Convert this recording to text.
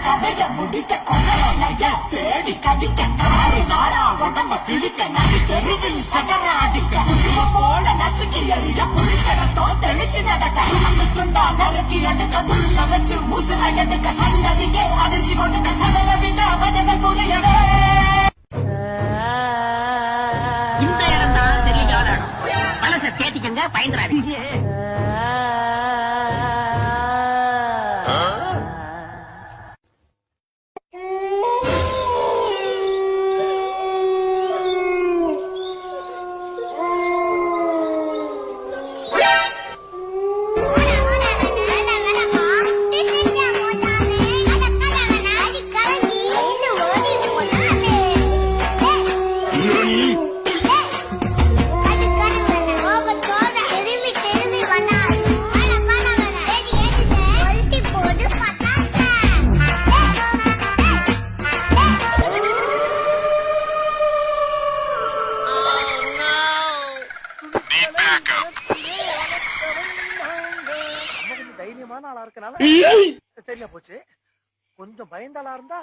கதைய முடிக்க கொலைய தேடி கடிக்க நாறு நாரா உடம்ப பிடிக்க நடி தெருவில் சகர அடிக்க போல நசுக்கி எறிய புருஷனத்தோ தெளிச்சு நடக்க அந்த துண்டா நறுக்கி எடுக்க துள்ள வச்சு முசுல எடுக்க சந்ததிக்கே அதிர்ச்சி கொடுக்க சகல வித கதைகள் புரியவே இந்த இடம் தான் தெரியாத மனசை தேத்திக்கங்க பயந்துறாதீங்க. தைரியமான ஆளா இருக்கனால சரியா போச்சு. கொஞ்சம் பயந்தாளா இருந்தா